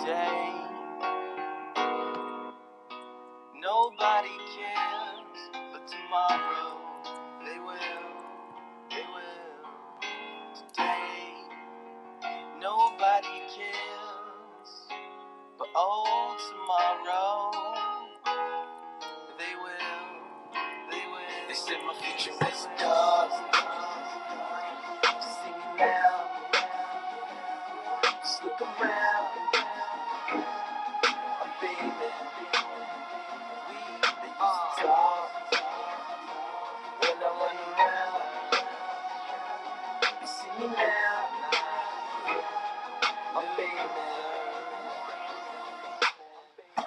today. Nobody cares, but tomorrow they will. Today, nobody cares, but oh, tomorrow they will. They said my future was dark. See me now, just look around. I'm baby. We used to talk when I run around. You see me now, I'm baby.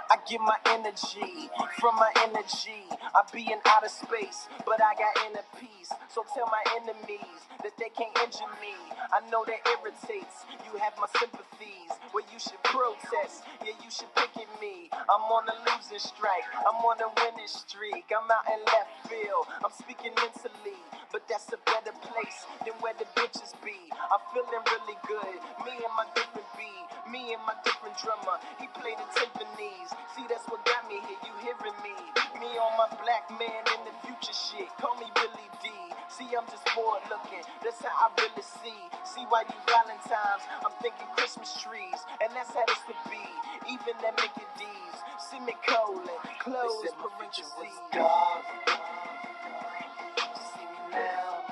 I get my energy from my energy. I be in outer space, but I got inner peace. So tell my enemies that they can't injure me. I know that irritates. You have my sympathies. Well, you should protest. Yeah, you should pick at me. I'm on a losing strike. I'm on a winning streak. I'm out in left field. I'm speaking mentally, but that's a better place than where the bitches be. I'm feeling really good. Me and my different beat. Me and my different drummer. He played the timpanis. See, that's what got me here. You hearing me? Me on my black man in the future shit. Call me Billy D. See, I'm just forward looking. That's how I really see. See why you Valentine's. I'm thinking Christmas trees. And that's how this would be. Even that Mickey D's. Semicolon. Close parentheses. See me now.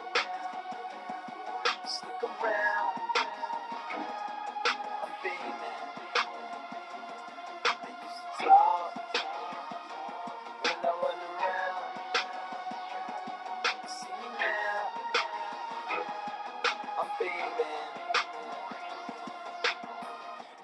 Just look around. I'm baby. They used to talk when I run around. You see me now. I'm baby.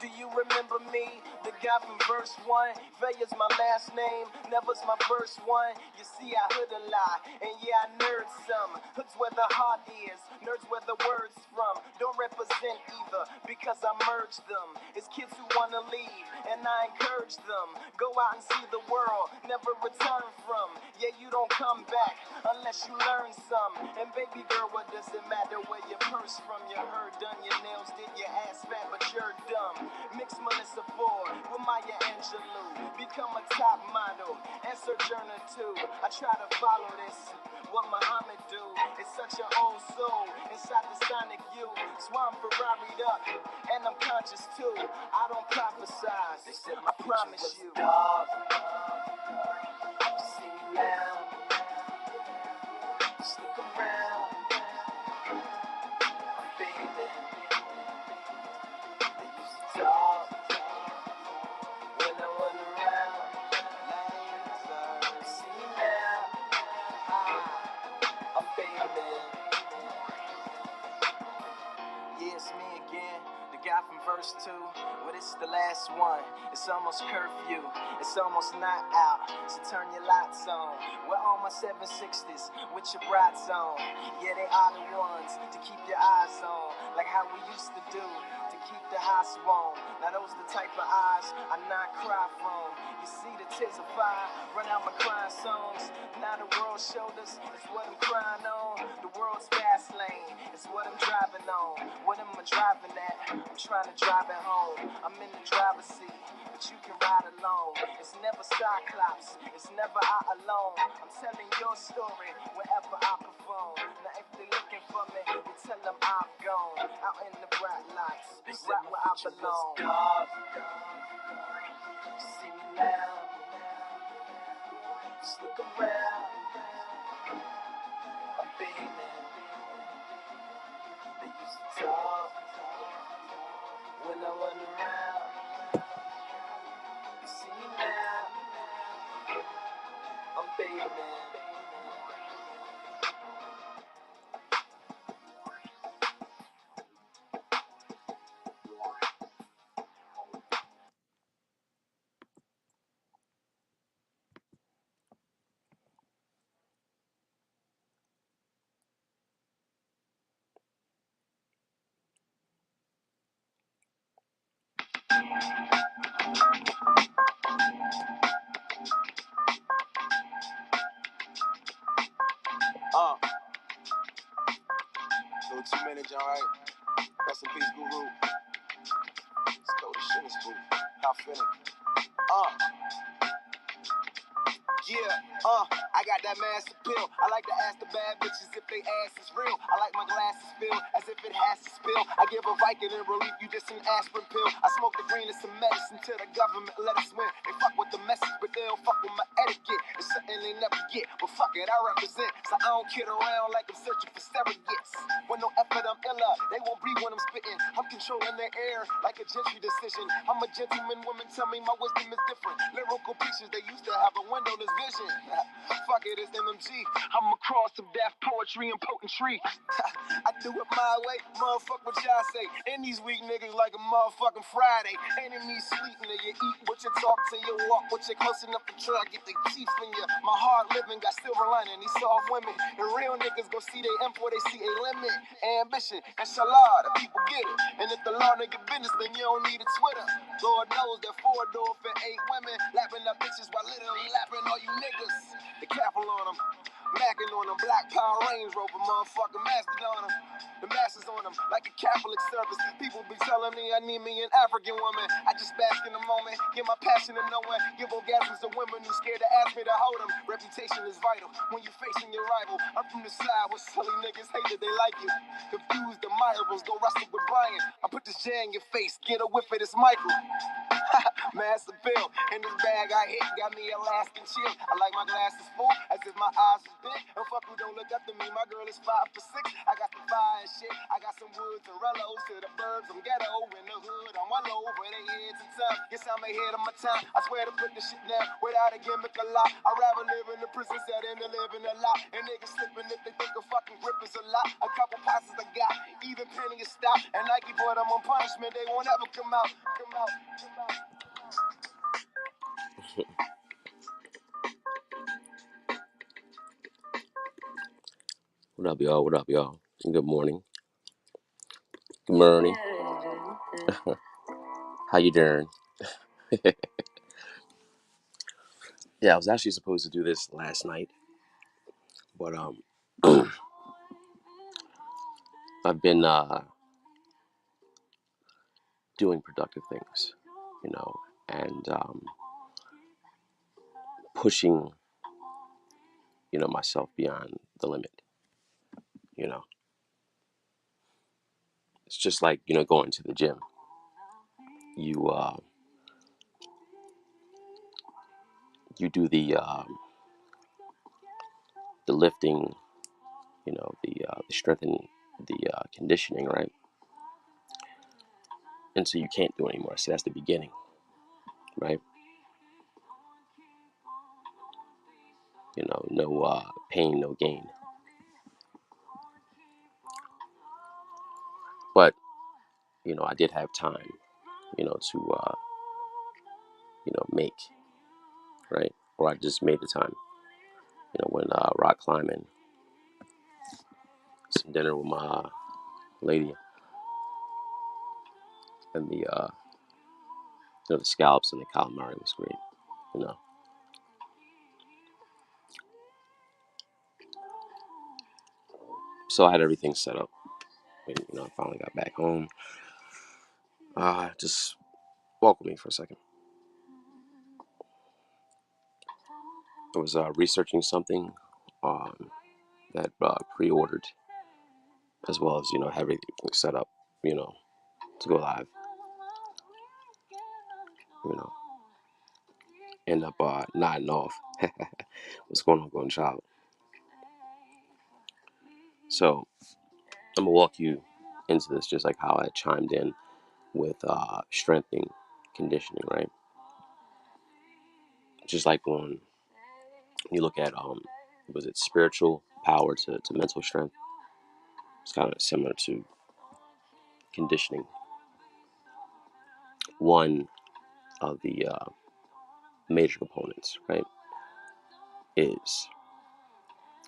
Do you remember me? The guy from verse 1. Veyer's my last name, Never's my first one. You see, I hood a lot, and yeah, I nerd some. Hood's where the heart is, nerds where the words from. Don't represent either, because I merge them. It's kids who wanna leave, and I encourage them. Go out and see the world, never return from. Yeah, you don't come back, unless you learn some. And baby girl, what does it matter where your purse from? Your hair done, your nails did, your ass fat, but you're dumb. Mix Melissa Ford with Maya Angelou. Become a top model and Sojourner too. I try to follow this, what Muhammad do. It's such an old soul inside the sonic youth. So I'm Ferrari'd up and I'm conscious too. I don't prophesize, I promise you. See me now, just look around. I'm baby. They used to talk when I run around. See me now, I'm baby. Yeah, it's me again, the guy from verse 2. But it's the last one. It's almost curfew. It's almost not out. So turn your lights on. We're all my 760s with your brights on. Yeah, they are the ones to keep your eyes on. Like how we used to do to keep the house warm. Now those the type of eyes I not cry from. You see the tears of fire run out my crying songs. Now the world showed us it's what I'm crying on. The world's fast lane. It's what I'm driving on. What am I driving at? I'm trying to drive it home. I'm in the driver's seat, but you can ride alone. It's never Cyclops, it's never I alone. I'm telling your story wherever I perform. Now if they're looking for me, you tell them I'm gone. Out in the bright lights, right where I belong. See me now, just look around. I'm baby. They used to talk when I run around. You see me now, I'm baby. How feeling? I got that master pill. I like to ask the bad bitches if they ass is real. I like my glasses filled as if it has to spill. I give a Viking in relief, you just an aspirin pill. I smoke the green as some medicine till the government let us win. They fuck with the message, but they don't fuck with my etiquette. It's something they never get, but fuck it, I represent. So I don't kid around like I'm searching for surrogates. With no effort, I'm illa. They won't breathe when I'm spitting. I'm controlling the air like a gentry decision. I'm a gentleman, women tell me my wisdom is different. Lyrical pictures, they used to have a windowless vision. Fuck it, it's MMG. I'm a cross of death, poetry, and potentry. I do it my way, motherfuck what y'all say. And these weak niggas like a motherfucking Friday. Enemies sleeping, you eat what you talk to, you walk what you close enough to try, get the teeth in you. My hard living got silver lining, these soft women. And real niggas go see they end before they see a limit. Ambition, inshallah, the people get it. And if the law nigga business, then you don't need a Twitter. Lord knows that 4-door for 8 women, lapping up bitches while literally lapping all you niggas. The capital on them, macking on them, black power Range Rover, motherfucking mastered on them. The masses on them, like a Catholic service. People be telling me I need me an African woman. I just bask in the moment, get my passion in knowing. Give orgasms to women who scared to ask me to hold them. Reputation is vital when you're facing your rival. I'm from the side where silly niggas hate that they like you. Confused admirables, go wrestle with Brian. I put this J in your face, get a whiff of this Michael. Master bill in this bag I hit, got me a Alaskan chill. I like my glasses full, as if my eyes is big. And fuck who don't look up to me, my girl is 5 for 6. I got the fire and shit, I got some woods and rellos to the burbs. I'm ghetto in the hood, I'm all over their heads and tough. Guess I'm ahead of my time, I swear to put this shit down without a gimmick a lot. I'd rather live in the prison cell than to live in a lot. And niggas slipping if they think a fucking grip is a lot. A couple passes I got, even penny is stop. And Nike put them on punishment, they won't ever come out. What up, y'all? What up, y'all? Good morning. Good morning. How you doing? Yeah, I was actually supposed to do this last night, but I've been doing productive things, and pushing, myself beyond the limit. You know, it's just like going to the gym. You do the lifting, the strength and the conditioning, right? And so you can't do anymore. So that's the beginning, right? No pain, no gain. But I did have time, to make, right? Or I just made the time, when rock climbing, some dinner with my lady, and the scallops and the calamari was great, you know. So I had everything set up, and I finally got back home. Just walk with me for a second. I was researching something that pre-ordered, as well as have everything set up, to go live. End up nodding off. What's going on, Golden Child? So I'm gonna walk you into this, just like how I chimed in with strengthening conditioning, right? Just like when you look at was it spiritual power to mental strength? It's kind of similar to conditioning. One of the major components, right, is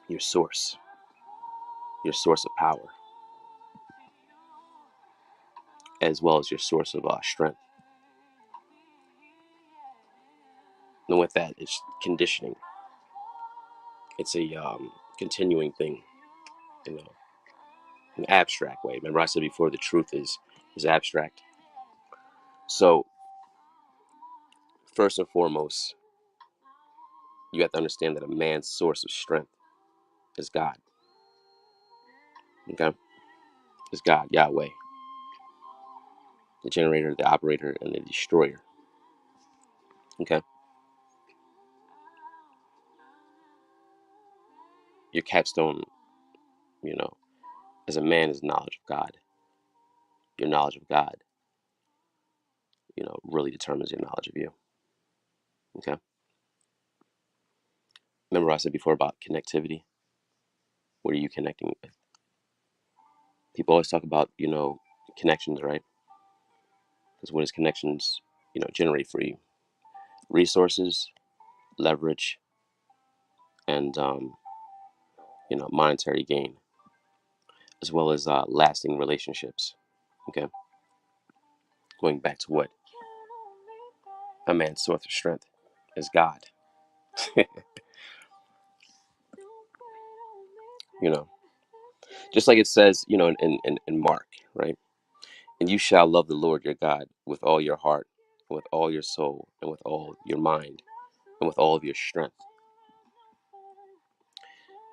your source of power, as well as your source of strength. And with that, it's conditioning. It's a continuing thing, an abstract way. Remember I said before, the truth is abstract. So first and foremost, you have to understand that a man's source of strength is God. Okay? It's God, Yahweh, the generator, the operator, and the destroyer. Okay? Your capstone, you know, as a man is knowledge of God. Your knowledge of God, really determines your knowledge of you. Okay? Remember I said before about connectivity? What are you connecting with? People always talk about, connections, right? Because what does connections, generate for you? Resources, leverage, and, monetary gain, as well as lasting relationships. Okay? Going back to what a man's source of strength is God. you know, just like it says, in Mark, right? And you shall love the Lord your God with all your heart, and with all your soul, and with all your mind, and with all of your strength.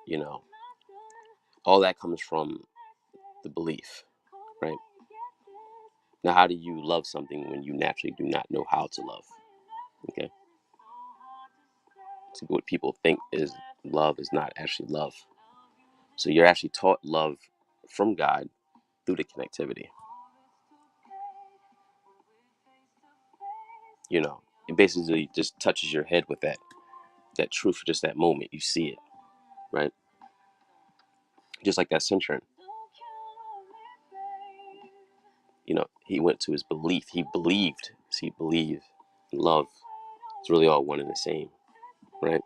You know, all that comes from the belief, right? Now, how do you love something when you naturally do not know how to love? Okay. So what people think is love is not actually love. So you're actually taught love from God through the connectivity. It basically just touches your head with that truth for just that moment. You see it, right? Just like that centurion. He went to his belief. He believed. See, believe and love. It's really all one and the same, right?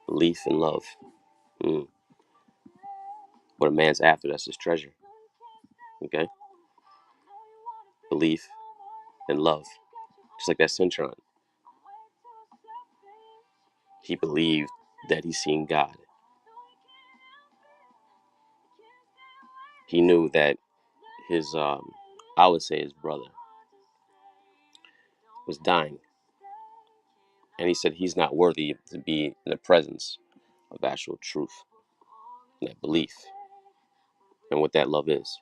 Belief and love. What a man's after, that's his treasure. Okay? Belief and love. Just like that centurion. He believed that he seen God. He knew that his, I would say his brother, was dying. And he said he's not worthy to be in the presence of actual truth and that belief and what that love is.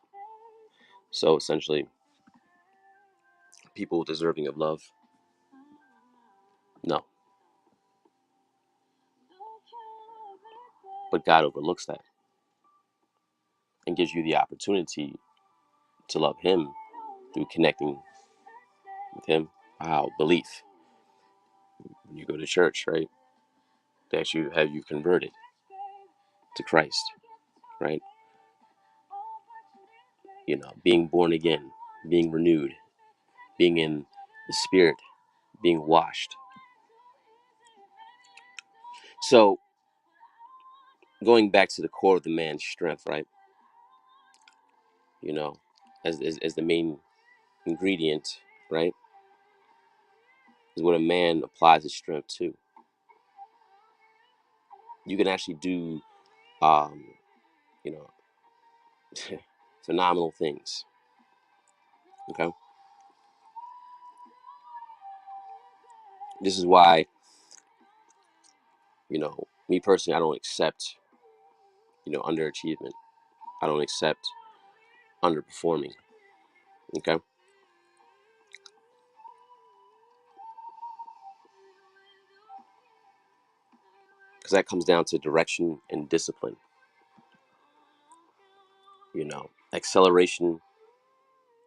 So essentially, people deserving of love, no. But God overlooks that and gives you the opportunity to love him through connecting with him. How? Belief. When you go to church, right? That you have you converted to Christ, right? Being born again, being renewed, being in the spirit, being washed. So going back to the core of the man's strength, right? You know, as the main ingredient, right? Is what a man applies his strength to. You can actually do, um, you know, phenomenal things. Okay. This is why, me personally, I don't accept, underachievement. I don't accept underperforming. Okay. Because that comes down to direction and discipline. Acceleration,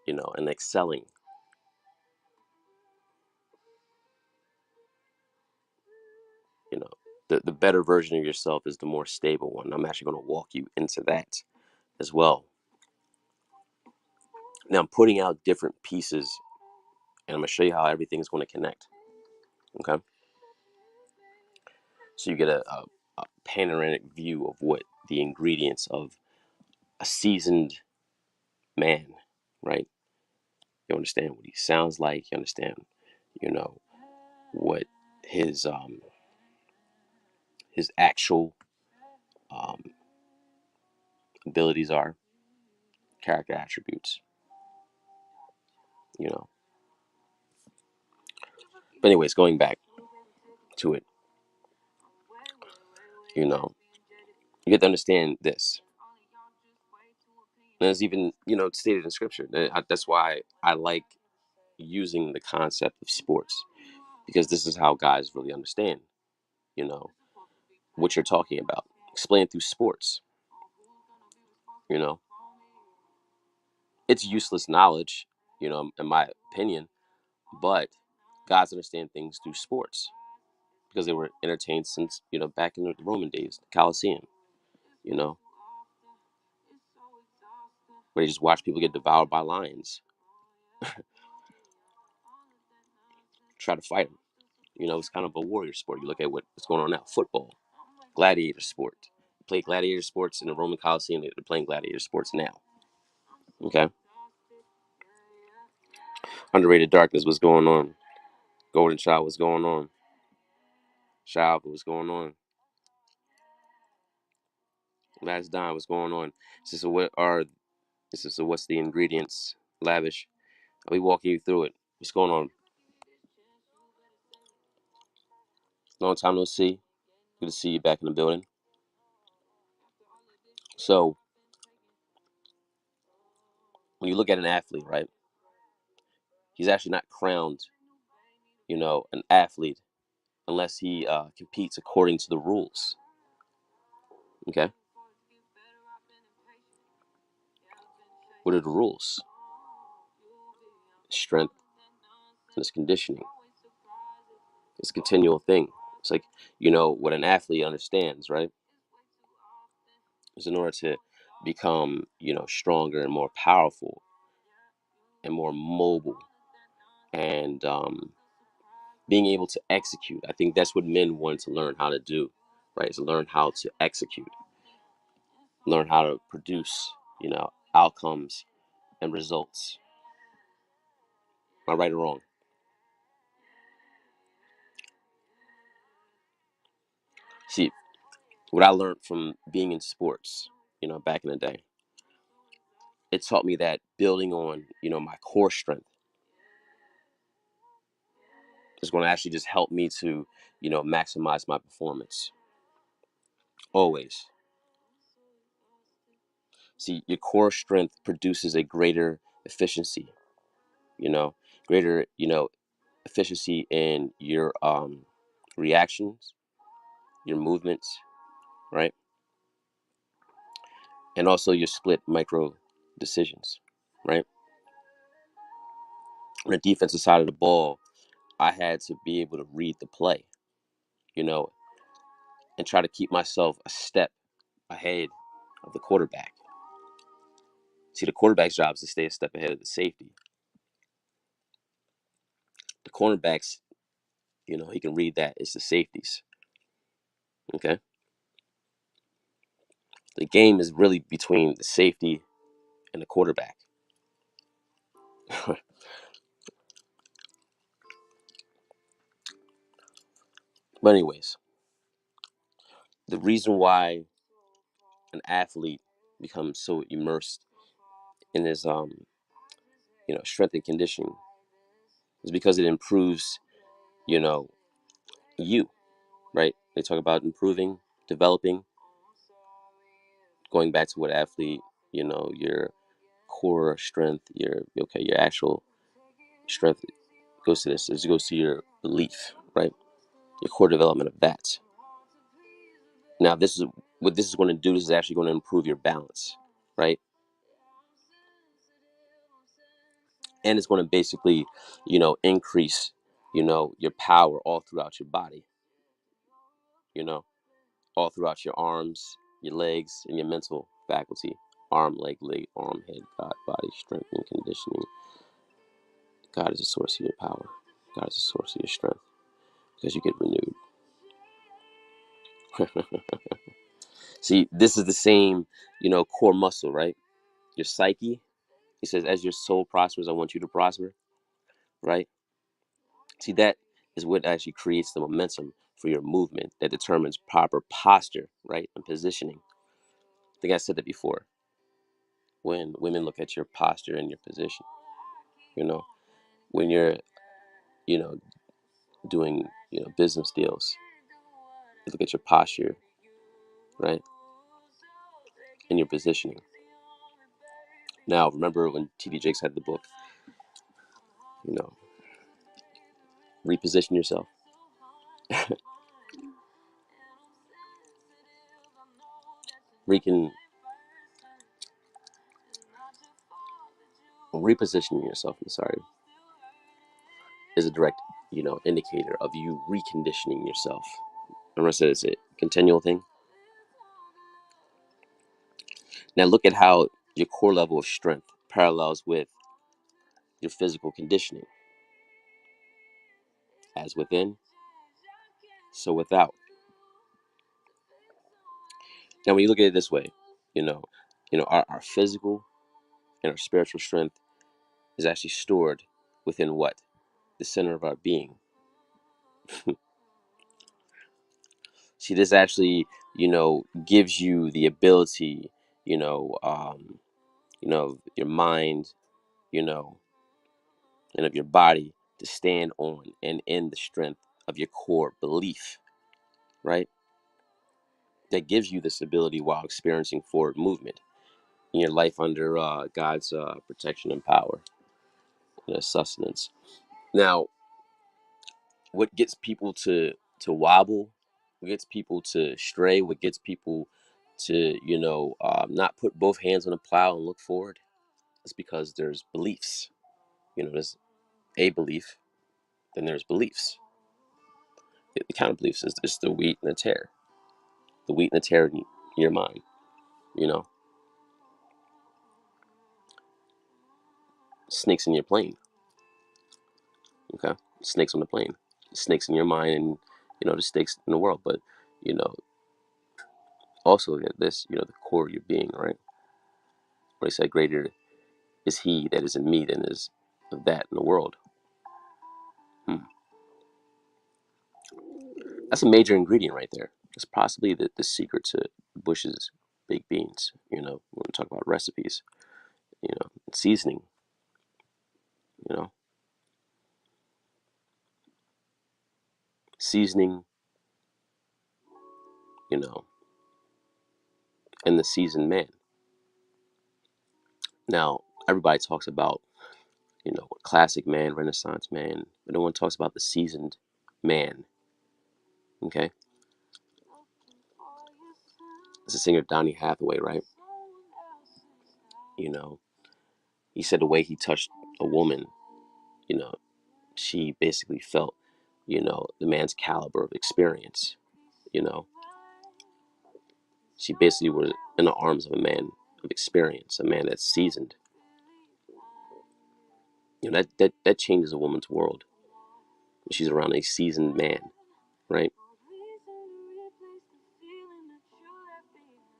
and excelling. You know, the better version of yourself is the more stable one. I'm actually going to walk you into that as well. Now I'm putting out different pieces, and I'm going to show you how everything is going to connect. Okay. So you get a panoramic view of what the ingredients of a seasoned man, right? You understand what he sounds like. You understand, what his actual um, abilities are, character attributes. You know. But anyways, going back. to it. You know, you have to understand this. And it's even, stated in scripture. That's why I like using the concept of sports, because this is how guys really understand, you know, what you're talking about. Explain it through sports. You know, it's useless knowledge, in my opinion, but guys understand things through sports because they were entertained since, back in the Roman days, the Colosseum, you know, where you just watch people get devoured by lions, try to fight them. It's kind of a warrior sport. You look at what's going on now: football, gladiator sport. Play gladiator sports in the Roman Colosseum. They're playing gladiator sports now. Okay. Underrated darkness, what's going on? Golden child, what's going on? Child, what's going on? Last dime, what's going on? What's the ingredients? Lavish. I'll be walking you through it. What's going on? Long time no see. Good to see you back in the building. So when you look at an athlete, right? He's actually not crowned, an athlete unless he competes according to the rules. Okay. What are the rules? Strength and its conditioning. It's a continual thing. It's like, what an athlete understands, right? Is in order to become, stronger and more powerful and more mobile and being able to execute. I think that's what men want to learn how to do, right? To learn how to execute, learn how to produce, outcomes and results. Am I right or wrong? See, what I learned from being in sports, back in the day, it taught me that building on, my core strength is going to actually just help me to, maximize my performance. Always. See, your core strength produces a greater efficiency, you know, greater, efficiency in your reactions, your movements, right? And also your split micro decisions, right? On the defensive side of the ball, I had to be able to read the play, you know, and try to keep myself a step ahead of the quarterback. See, the quarterback's job is to stay a step ahead of the safety. The cornerbacks, he can read that. It's the safeties. Okay. The game is really between the safety and the quarterback. But anyways, the reason why an athlete becomes so immersed in his strength and conditioning is because it improves, you know, you, right? They talk about improving, developing, going back to what athlete, your core strength, your actual strength goes to this. It goes to your belief, right? Your core development of that. Now, this is what this is going to do. This is actually going to improve your balance, right? And it's going to basically, increase, your power all throughout your body, you know, all throughout your arms, your legs, and your mental faculty. Leg, arm, head, God, body, strength, and conditioning. God is the source of your power. God is the source of your strength because you get renewed. See, this is the same, core muscle, right? Your psyche. He says, as your soul prospers, I want you to prosper, right? See, that is what actually creates the momentum for your movement that determines proper posture, right? And positioning. I think I said that before. When women look at your posture and your position, when you're, you know, doing business deals. You look at your posture, right? And your positioning. Now, remember when T.D. Jakes had the book, you know, reposition yourself. Repositioning yourself, I'm sorry, is a direct, indicator of you reconditioning yourself. Remember I said it's a continual thing. Now look at how your core level of strength parallels with your physical conditioning. As within, so without. Now when you look at it this way, our physical and our spiritual strength is actually stored within what? The center of our being. See, this actually, gives you the ability, your mind, you know, and of your body to stand on and in the strength of your core belief, right? That gives you this ability while experiencing forward movement in your life under God's protection and power, sustenance. Now, what gets people to wobble, what gets people to stray, what gets people to not put both hands on the plow and look forward, is because there's beliefs. There's a belief, then there's beliefs. The kind of beliefs is the wheat and the tare. The wheat and the tare in your mind. Snakes in your plane. Okay, snakes on the plane. Snakes in your mind, and the snakes in the world. But you know, also at this, the core of your being, right? Where he said, "Greater is He that is in me than is of that in the world." That's a major ingredient right there. It's possibly the secret to Bush's baked beans. When we talk about recipes, seasoning. You know, seasoning. You know, and the seasoned man. Now, everybody talks about classic man, Renaissance man, but no one talks about the seasoned man. Okay, it's the singer Donny Hathaway, right? You know, he said the way he touched a woman, you know, she basically felt, the man's caliber of experience. You know, she basically was in the arms of a man of experience, a man that's seasoned. That changes a woman's world. She's around a seasoned man, right?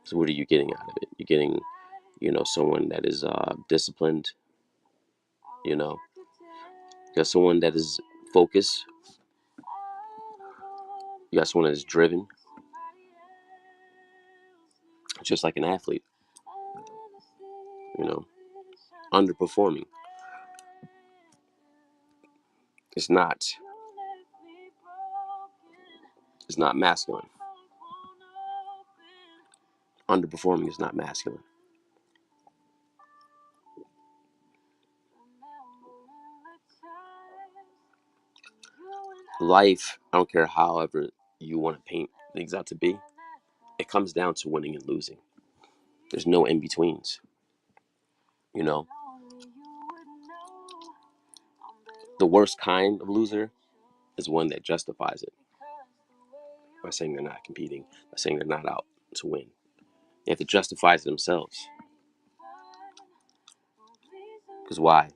So what are you getting out of it? You're getting, someone that is disciplined. You know, you got someone that is focused. You got someone that is driven, just like an athlete. You know, underperforming. It's not. It's not masculine. Underperforming is not masculine. Life, I don't care however you want to paint things out to be, it comes down to winning and losing. There's no in betweens. You know, the worst kind of loser is one that justifies it by saying they're not competing, by saying they're not out to win. They have to justify it themselves. Because why?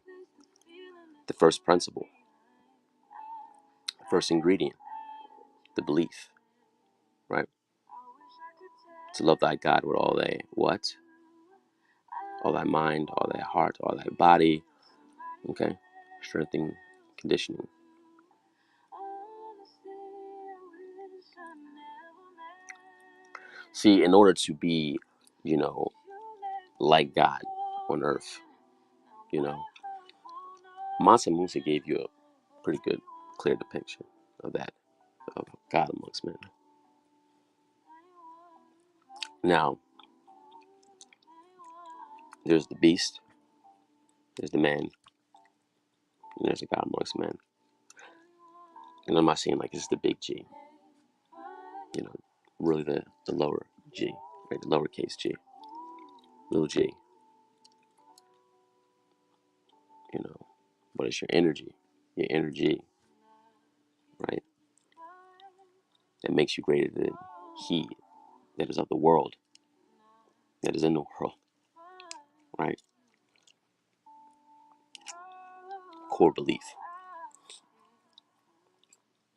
The first principle, the first ingredient, the belief, right? To love thy God with all thy what? All thy mind, all thy heart, all thy body. Okay? Strengthening, conditioning. See, in order to be, you know, like God on earth, you know, Mansa Musa gave you a pretty good, clear depiction of that. of God amongst men. Now, there's the beast, there's the man, and there's the God amongst men. And I'm not saying like it's the big G, really the lower G, right? The lowercase G, little G. But it's your energy, right? That makes you greater than he that is of the world, that is in the world, right? Core belief,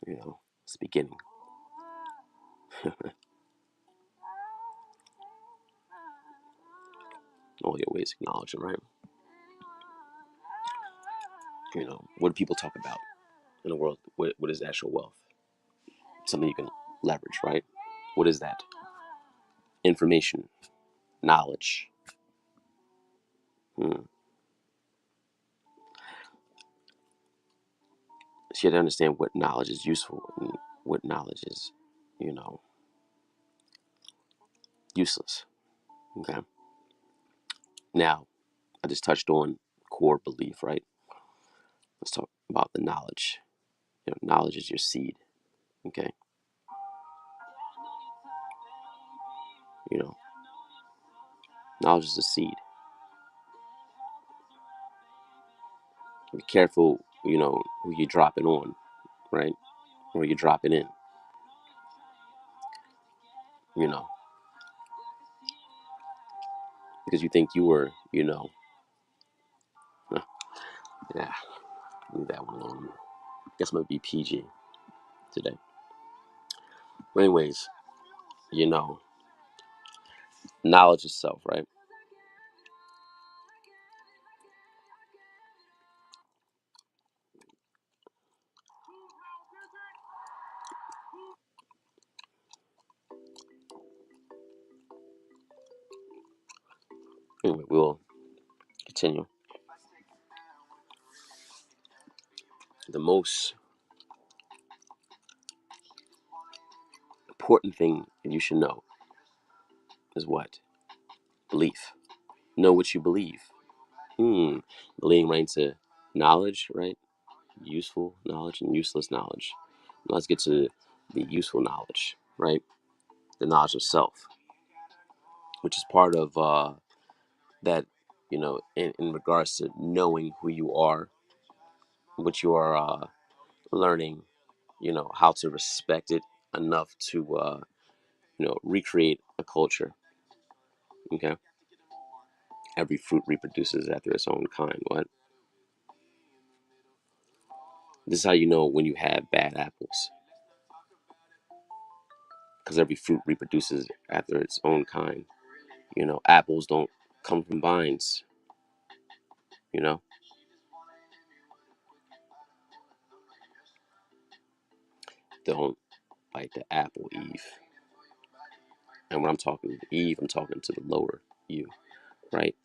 it's the beginning. All your ways acknowledge it, right? What do people talk about in the world? What is actual wealth? Something you can leverage, right? What is that? Information, knowledge. So you have to understand what knowledge is useful and what knowledge is, useless. Okay. Now, I just touched on core belief, right? Let's talk about the knowledge. Knowledge is your seed. Okay. You know, Knowledge is a seed. Be careful, who you drop it on, right? Or you drop it in, you know, because you think you were, yeah, leave that one alone. Guess I'm gonna be PG today. But anyways, knowledge itself, right? Anyway, we'll continue. The most important thing that you should know is what? Belief. Know what you believe. Leading right into knowledge, right? Useful knowledge and useless knowledge. Now let's get to the useful knowledge, right? The knowledge of self, which is part of that, in regards to knowing who you are, what you are learning, how to respect it enough to, recreate a culture. Okay. Every fruit reproduces after its own kind. What? This is how you know when you have bad apples. Because every fruit reproduces after its own kind. Apples don't come from vines. You know, don't bite the apple, Eve. And when I'm talking to Eve, I'm talking to the lower you, right?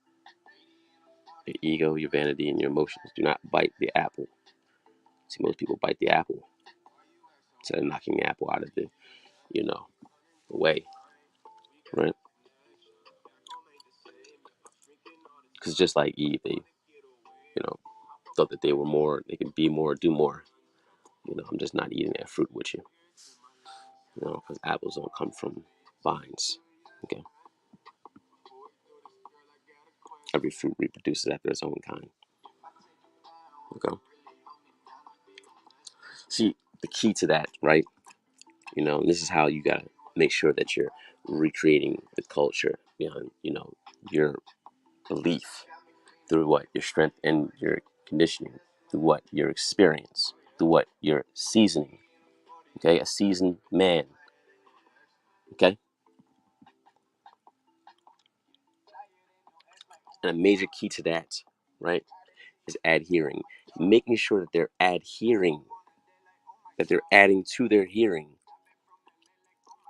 Your ego, your vanity, and your emotions. Do not bite the apple. See, most people bite the apple instead of knocking the apple out of you know, the way, right? Because just like Eve, they, thought that they were more, they could be more, do more. I'm just not eating that fruit with you, because apples don't come from vines. Okay. Every fruit reproduces after its own kind. Okay. See, the key to that, right? This is how you gotta make sure that you're recreating the culture beyond, your belief through what? Your strength and your conditioning, through what? Your experience, through what? Your seasoning. Okay, a seasoned man. Okay? And a major key to that, right, is adhering. Making sure that they're adhering, that they're adding to their hearing.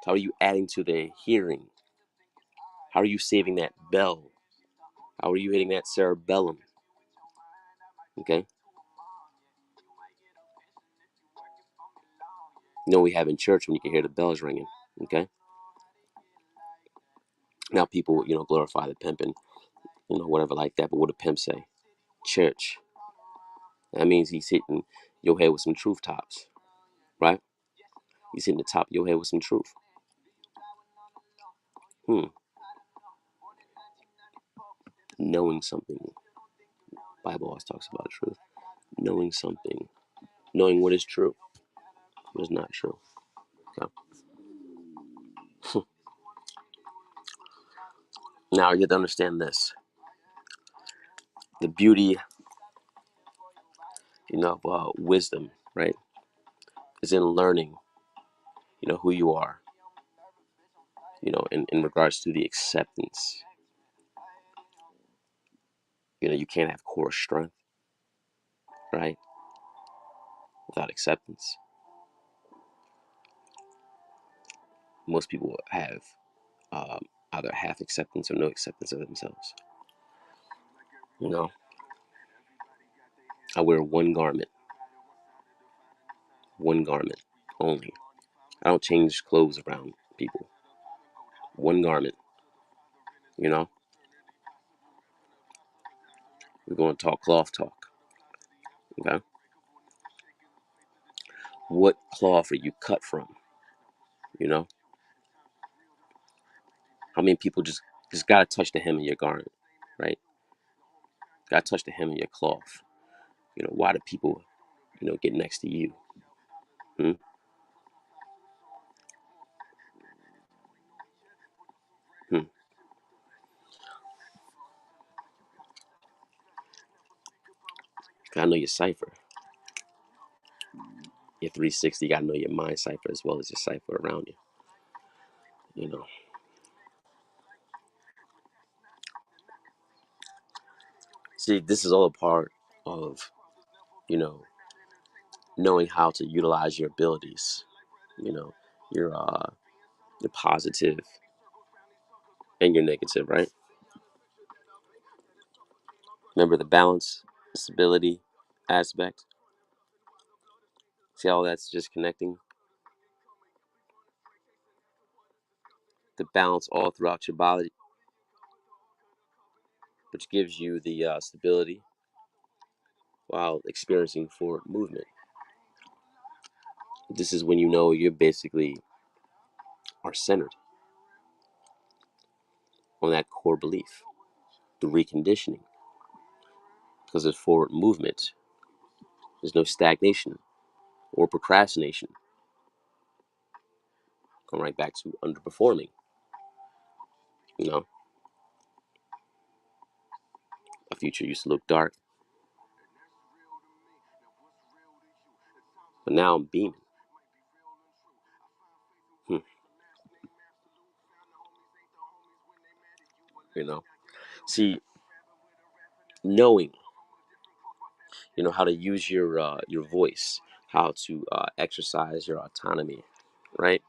How are you adding to their hearing? How are you saving that bell? How are you hitting that cerebellum? Okay? You know, we have in church when you can hear the bells ringing. Okay. Now people, glorify the pimping, whatever like that. But what do pimp say? Church. That means he's hitting your head with some truth tops, right? He's hitting the top of your head with some truth. Knowing something. Bible always talks about truth. Knowing something. Knowing what is true, what is not true. Okay. Now you have to understand this. The beauty, of wisdom, right, is in learning, who you are, in regards to the acceptance. You can't have core strength, right, without acceptance. Most people have either half acceptance or no acceptance of themselves. I wear one garment only. I don't change clothes around people. One garment, you know. We're going to talk cloth talk. Okay. What cloth are you cut from? How many people just gotta touch the hem of your garment, right? Gotta touch the hem of your cloth. Why do people, get next to you? Hmm? Hmm. Gotta know your cipher. Your 360, gotta know your mind cipher as well as your cipher around you. You know. See, this is all a part of, you know, knowing how to utilize your abilities. You know, your your positive and your negative, right? Remember the balance, stability aspect. See how that's just connecting the balance all throughout your body, which gives you the stability while experiencing forward movement. This is when you know you're basically are centered on that core belief, the reconditioning, because there's forward movement. There's no stagnation or procrastination. Going right back to underperforming. You know, my future used to look dark, but now I'm beaming. Hmm. You know, see, knowing, how to use your voice, how to exercise your autonomy, right?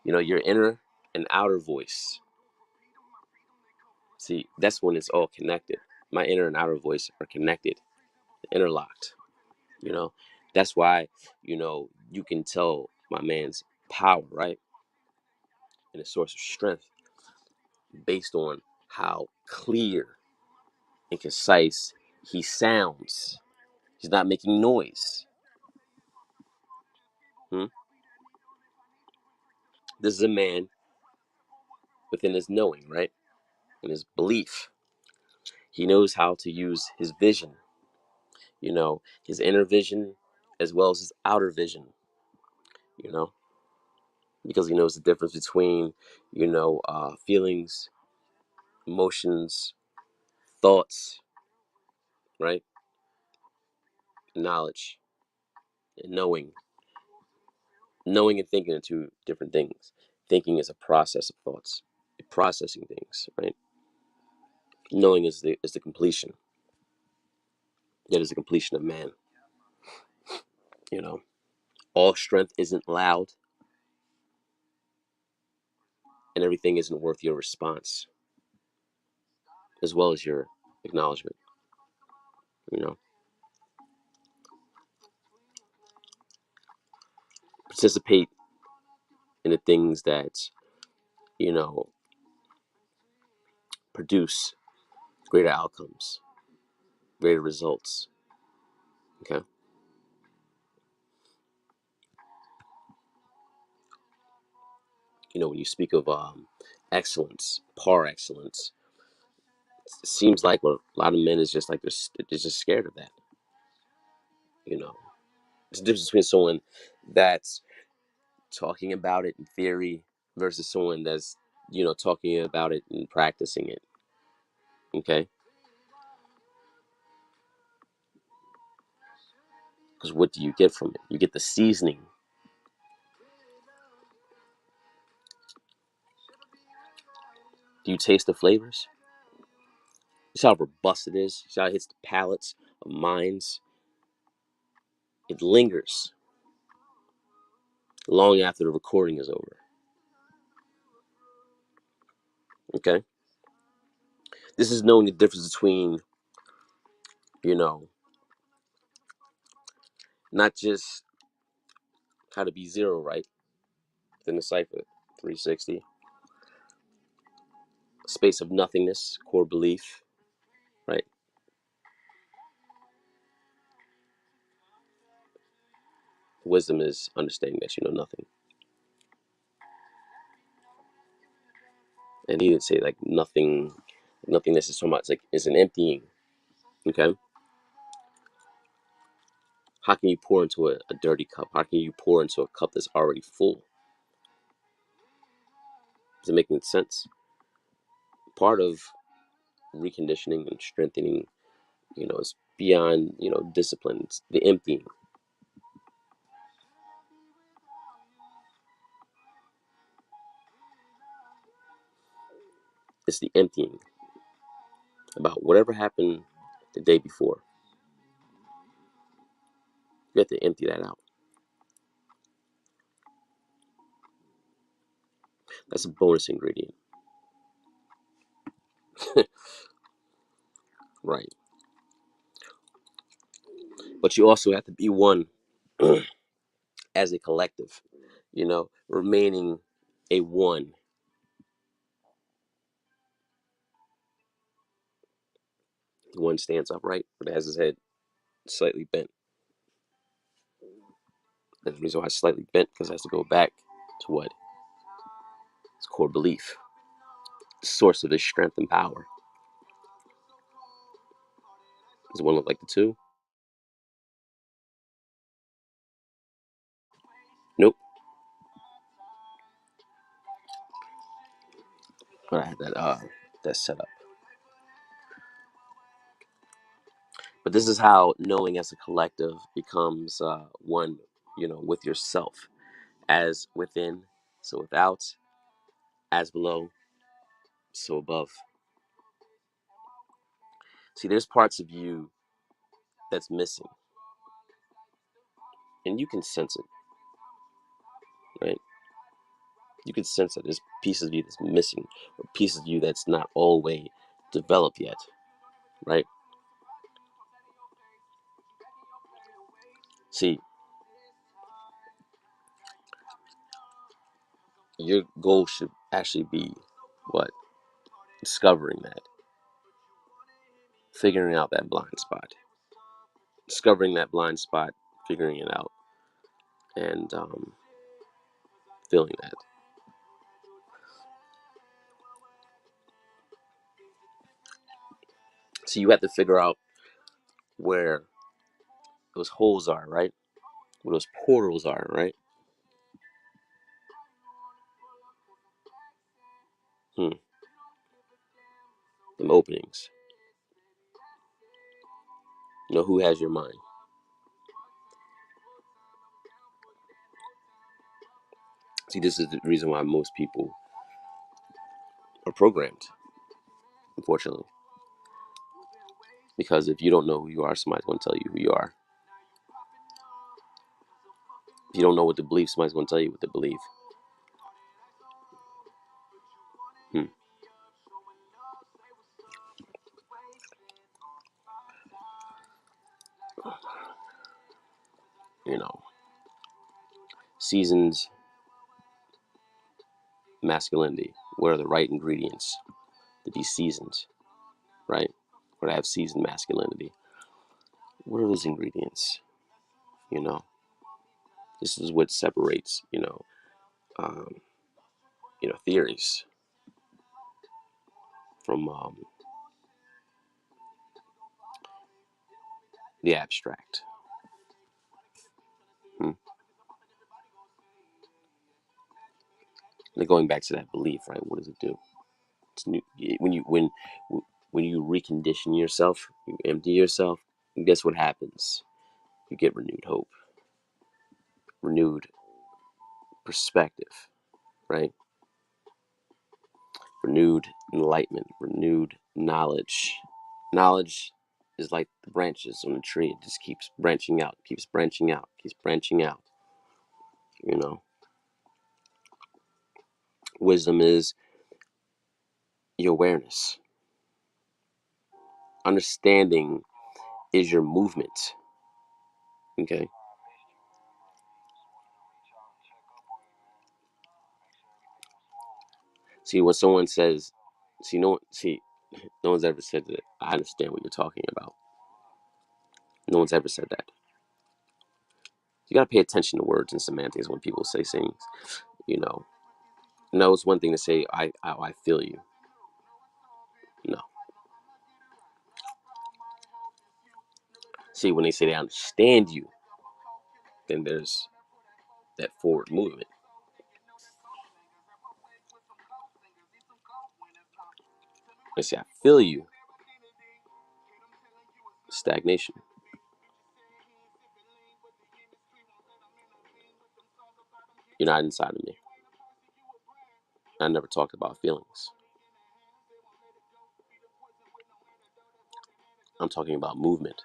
Your inner and outer voice. See, that's when it's all connected. My inner and outer voice are connected, interlocked. You know, that's why you can tell my man's power, right, and a source of strength based on how clear and concise he sounds. He's not making noise. Hmm? This is a man within his knowing, right, and his belief. He knows how to use his vision, his inner vision as well as his outer vision, you know, because he knows the difference between, feelings, emotions, thoughts, right, knowledge, and knowing. Knowing and thinking are two different things. Thinking is a process of thoughts, processing things, right? Knowing is the completion. That is the completion of man. You know, all strength isn't loud, and everything isn't worth your response, as well as your acknowledgement. You know, participate in the things that, you know, produce greater outcomes, greater results. Okay. When you speak of excellence, par excellence, it seems like what a lot of men is just like they're just scared of that. You know, there's a difference between someone that's talking about it in theory versus someone that's talking about it and practicing it. Okay, because what do you get from it? You get the seasoning. Do you taste the flavors? You see how robust it is. You see how it hits the palates of minds. It lingers long after the recording is over. Okay, this is knowing the difference between you know not just how to be zero right within the cipher, 360, space of nothingness, core belief, right? Wisdom is understanding that you know nothing. And he didn't say like nothing, nothingness is so much like is an emptying. Okay, how can you pour into a dirty cup? How can you pour into a cup that's already full? Is it making sense? Part of reconditioning and strengthening, is beyond discipline. It's the emptying. It's the emptying about whatever happened the day before. You have to empty that out. That's a bonus ingredient, right? But you also have to be one as a collective, remaining a one. One stands upright, but has his head slightly bent. That's the reason why it's slightly bent, because it has to go back to what? Its core belief, the source of his strength and power. Does one look like the two? Nope. But I had that set up. But this is how knowing as a collective becomes one, with yourself, as within, so without, as below, so above. See, there's parts of you that's missing, and you can sense it, right? You can sense that there's pieces of you that's missing, or pieces of you that's not all the way developed yet, right? See, your goal should actually be what? Discovering that, figuring out that blind spot, discovering that blind spot, figuring it out, and feeling that. So you have to figure out where those holes are, right? Where those portals are, right? Hmm. Them openings. Who has your mind? See, this is the reason why most people are programmed, unfortunately. Because if you don't know who you are, somebody's going to tell you who you are. If you don't know what to believe, somebody's going to tell you what to believe. Hmm. You know. seasoned masculinity. What are the right ingredients to be seasoned, right? Or to have seasoned masculinity? What are those ingredients? You know, this is what separates, um, theories from the abstract. Hmm. And going back to that belief, right? What does it do? It's new. When you recondition yourself, you empty yourself. Guess what happens? You get renewed hope, renewed perspective, right? Renewed enlightenment, renewed knowledge. Knowledge is like the branches on a tree. It just keeps branching out, keeps branching out, keeps branching out. You know, wisdom is your awareness. Understanding is your movement. Okay. See, when someone says, no one's ever said that. I understand what you're talking about. No one's ever said that. You got to pay attention to words and semantics when people say things. You know, no, it's one thing to say, I feel you. No. See, when they say they understand you, then there's that forward movement. They say, I feel you. Stagnation. You're not inside of me. I never talked about feelings. I'm talking about movement.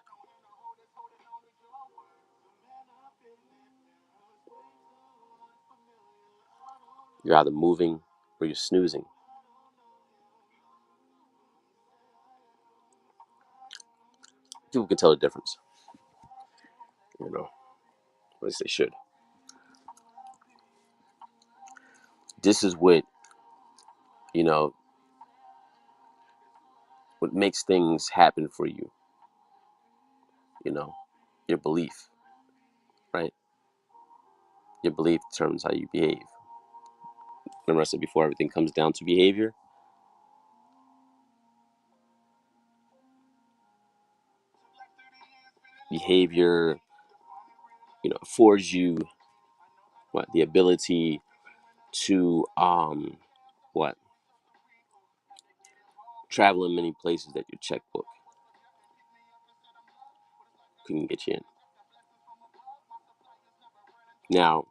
You're either moving or you're snoozing. People can tell the difference. At least they should. This is you know, what makes things happen for you. You know, your belief, right? Your belief determines how you behave. Remember I said before, everything comes down to behavior. Behavior, affords you the ability to what travel in many places that your checkbook couldn't get you in. Now,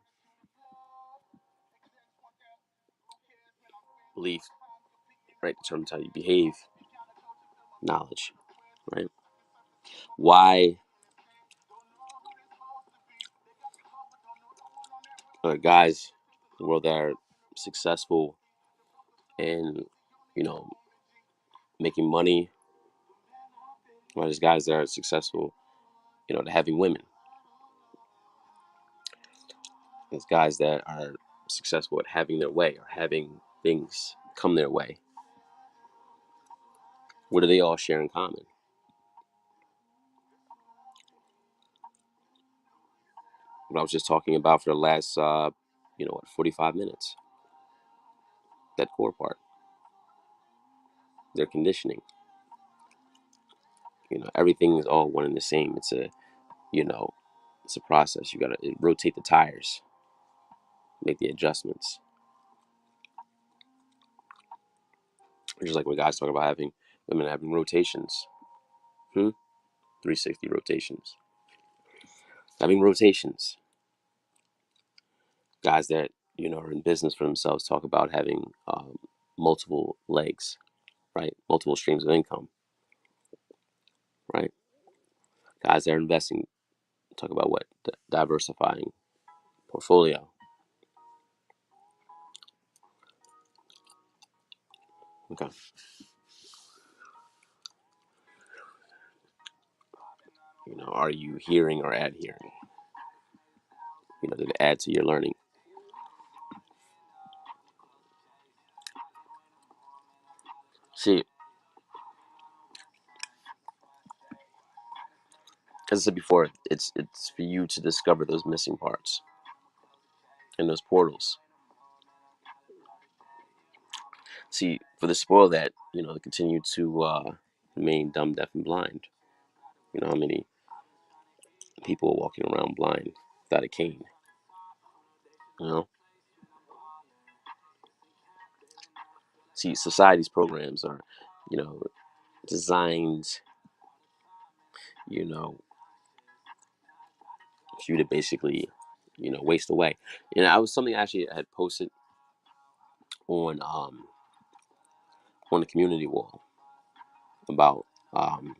belief, right, determines how you behave. Knowledge, right? Why guys in the world that are successful and you know making money, why there's guys that are successful, to having women. There's guys that are successful at having their way or having things come their way. What do they all share in common? What I was just talking about for the last 45 minutes. That core part, their conditioning. Everything is all one and the same. You know, it's a process. You gotta rotate the tires, make the adjustments. Just like when guys talk about having women having rotations. 360 rotations. Having rotations. Guys that, are in business for themselves talk about having multiple legs, right? Multiple streams of income, right? Guys that are investing talk about what? Diversifying portfolio. Okay. Are you hearing or adhering? to add to your learning. See, as I said before, it's for you to discover those missing parts and those portals. See, for the spoil that, to continue to remain dumb, deaf, and blind. How many people are walking around blind without a cane? You know, see, society's programs are, you know, designed, you know, for you to basically, waste away. I was something actually I had posted on the community wall about um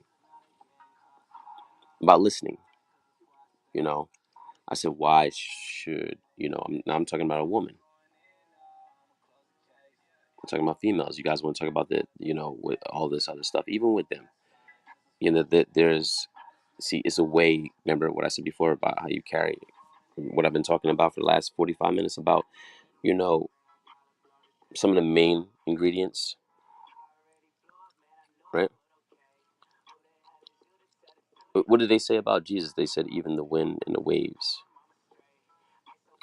about listening. You know, I said, why should now I'm talking about a woman. I'm talking about females. You guys want to talk about with all this other stuff, even with them. That there's see, it's a way. Remember what I said before about how you carry what I've been talking about for the last 45 minutes about you know some of the main ingredients, right? But what did they say about Jesus? They said even the wind and the waves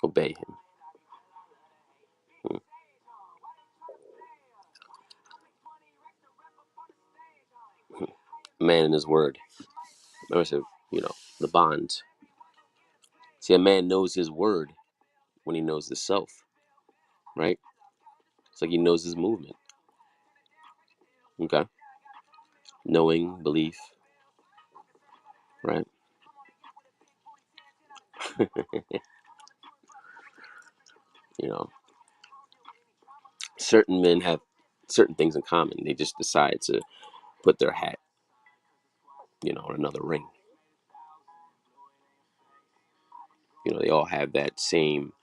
obey him. Hmm. Man and his word. Remember I said, the bonds. See, a man knows his word when he knows his self, right? It's like he knows his movement. Okay. Knowing, belief, right? you know, certain men have certain things in common. They just decide to put their hat, on another ring. They all have that same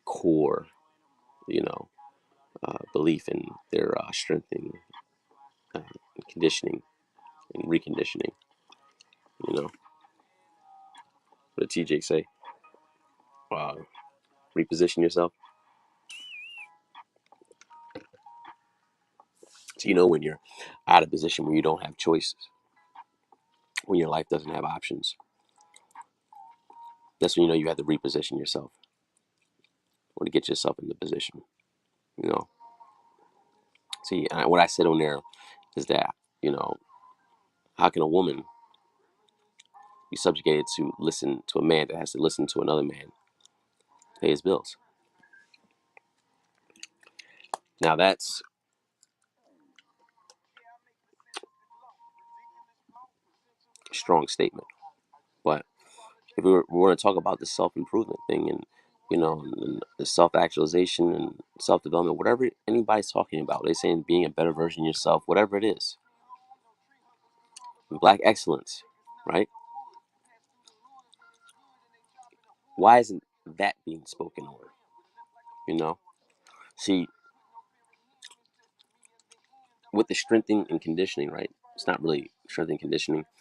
core, you know, belief in their strengthening, conditioning, and reconditioning. What did TJ say? Uh, Reposition yourself. So when you're out of position, when you don't have choices, when your life doesn't have options, that's when you have to reposition yourself or to get yourself into position. You know. See, what I said on there is that how can a woman be subjugated to listen to a man that has to listen to another man pay his bills? Now that's a strong statement, but if we were to talk about the self improvement thing and and the self actualization and self development, whatever anybody's talking about, they're saying being a better version of yourself, whatever it is, black excellence, right? Why isn't that being spoken on? You know, see, with the strengthening and conditioning, right? It's not really strengthening and conditioning. It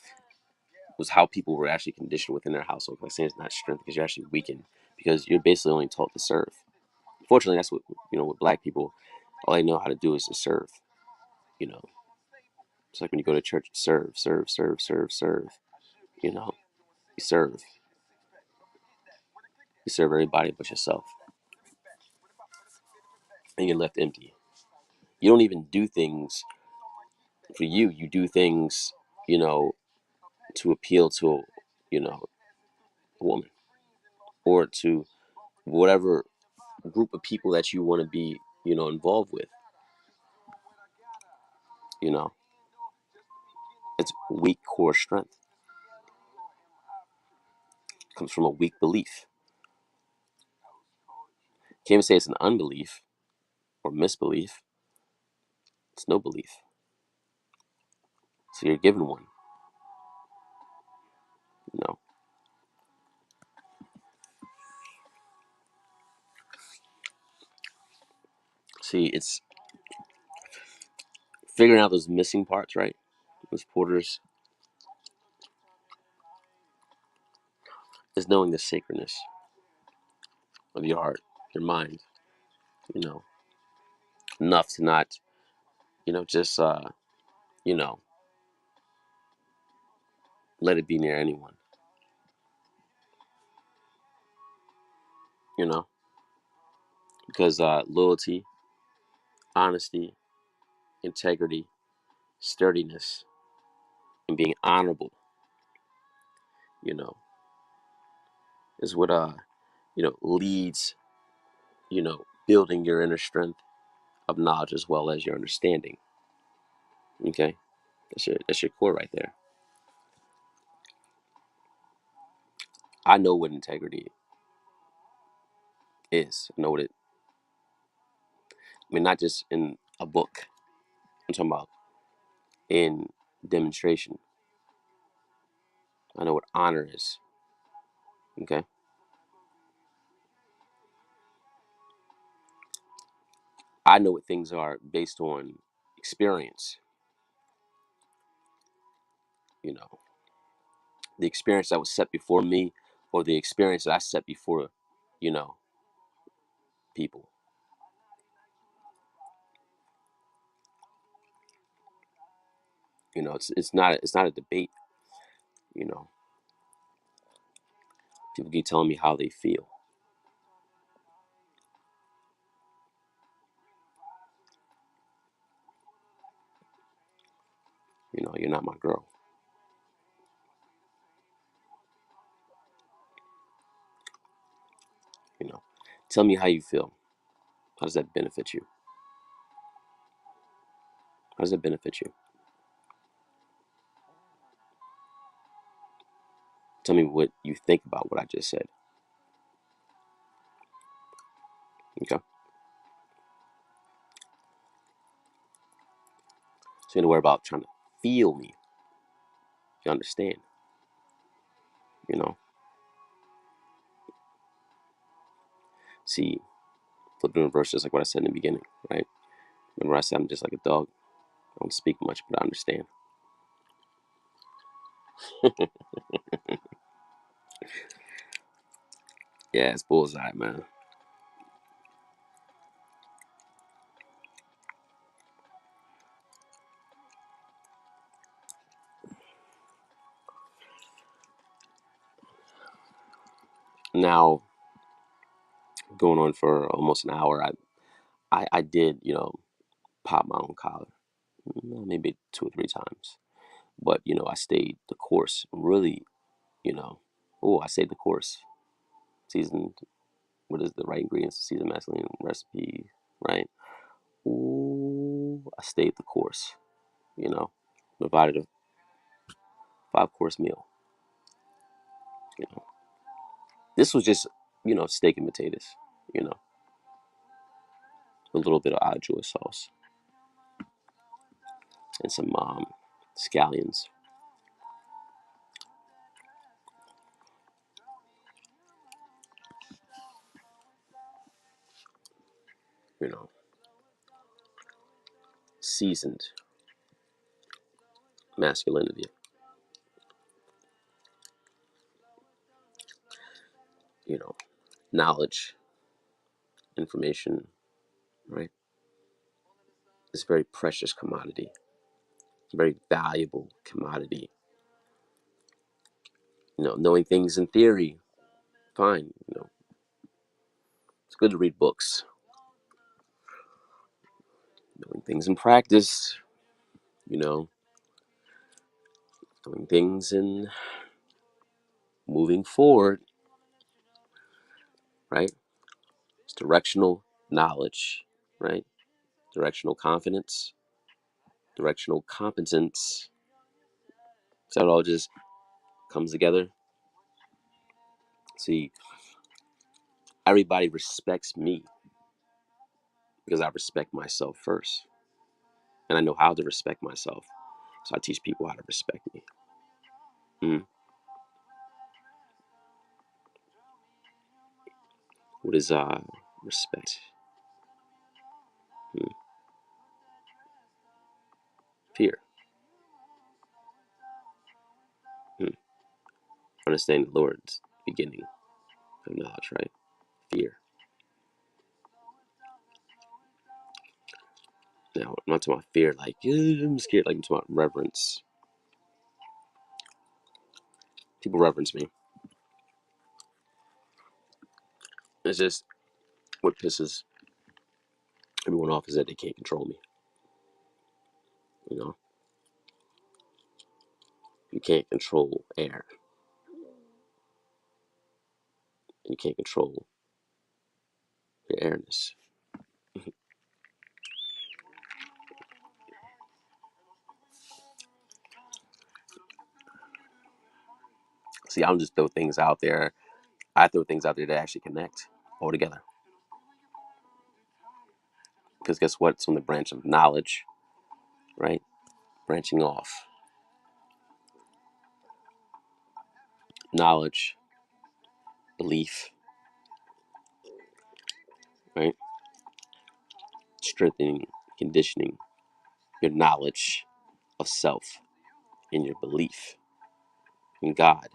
was how people were actually conditioned within their household. Like saying it's not strength because you're actually weakened because you're basically only taught to serve. Fortunately, that's what with black people, all they know how to do is to serve. You know, it's like when you go to church, serve, serve, serve, serve, serve. You know, you serve. You serve everybody but yourself, and you're left empty. You don't even do things for you. You do things, you know, to appeal to, a woman or to whatever group of people that you want to be, involved with. You know, it's weak core strength. It comes from a weak belief. Can't even say it's an unbelief or misbelief. It's no belief. So you're given one. You know. See, it's figuring out those missing parts, right? Those porters is knowing the sacredness. of your heart, your mind, you know, enough to not, just, you know, let it be near anyone, you know, because loyalty, honesty, integrity, sturdiness, and being honorable, you know, is what, leads, building your inner strength of knowledge as well as your understanding. Okay. That's your core right there. I know what integrity is. I know what it, I mean, not just in a book. I'm talking about in demonstration. I know what honor is. Okay. I know what things are based on experience. You know, the experience that was set before me, or the experience that I set before, you know, people. It's not a debate. You know, people keep telling me how they feel. You're not my girl. You know, tell me how you feel. How does that benefit you? How does that benefit you? Tell me what you think about what I just said. Okay. So you don't worry about trying to feel me. You understand? You know. See, flipping reverse is like what I said in the beginning, right? Remember I said I'm just like a dog. I don't speak much, but I understand. Yeah, it's bullseye, man. Now, going on for almost an hour, I did, pop my own collar, maybe 2 or 3 times. But, I stayed the course. Really, I stayed the course. Seasoned, what is the right ingredients to season masculine recipe, right? Ooh, I stayed the course, you know, provided a 5-course meal, you know. This was just, steak and potatoes, you know, a little bit of ajoy sauce and some scallions, you know, seasoned masculinity, you know, knowledge, information, right? It's a very precious commodity, very valuable commodity. Knowing things in theory, fine. It's good to read books. Knowing things in practice, you know, knowing things in moving forward, right? It's directional knowledge, right? Directional confidence, directional competence. So it all just comes together. See, everybody respects me because I respect myself first. And I know how to respect myself. So I teach people how to respect me. Mm. What is respect? Mm. Fear. Mm. Understanding the Lord's beginning of knowledge, right? Fear. Now, I'm not talking about fear, like, I'm scared, like, I'm talking about reverence. People reverence me. It's just what pisses everyone off is that they can't control me. You know, you can't control air. You can't control your airness. See, I'm just throw things out there. I throw things out there that actually connect all together. Because guess what? It's on the branch of knowledge, right? Branching off. Knowledge, belief, right? Strengthening, conditioning your knowledge of self and your belief in God.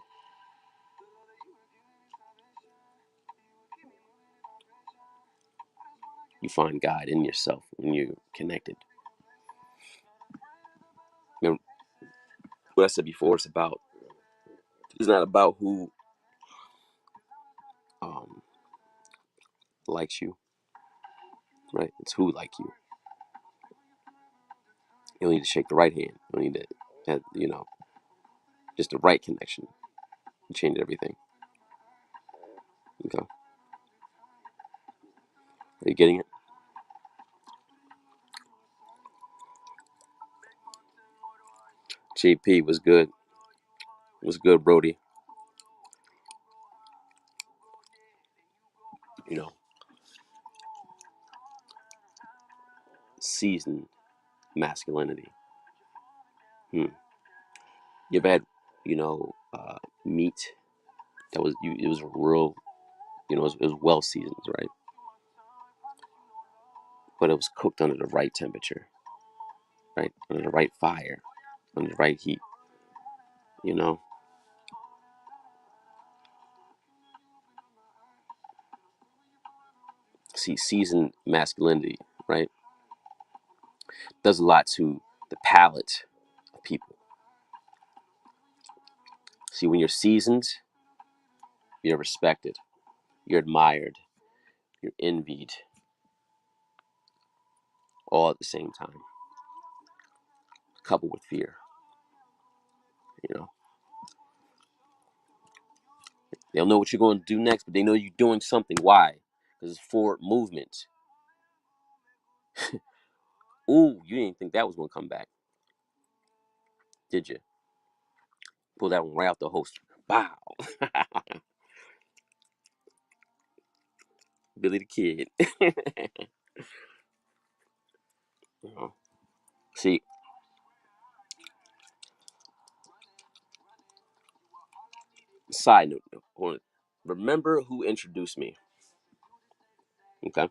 You find God in yourself when you're connected. Remember what I said before, it's not about who um, likes you, right? It's who like you. You don't need to shake the right hand. You don't need to have, just the right connection. You change everything. Okay. Are you getting it? JP was good. Was good, Brody. You know, seasoned masculinity. Hmm. You ever had, meat that was it was real, it was well seasoned, right? But it was cooked under the right temperature, right? Under the right fire, under the right heat, you know? See, seasoned masculinity, right? Does a lot to the palate of people. See, when you're seasoned, you're respected, you're admired, you're envied, all at the same time, coupled with fear, you know? They don't know what you're going to do next, but they know you're doing something. Why? Because it's forward movement. Ooh, you didn't think that was going to come back, did you? Pull that one right out the holster. Wow. Billy the Kid. See, side note. Remember who introduced me. Okay?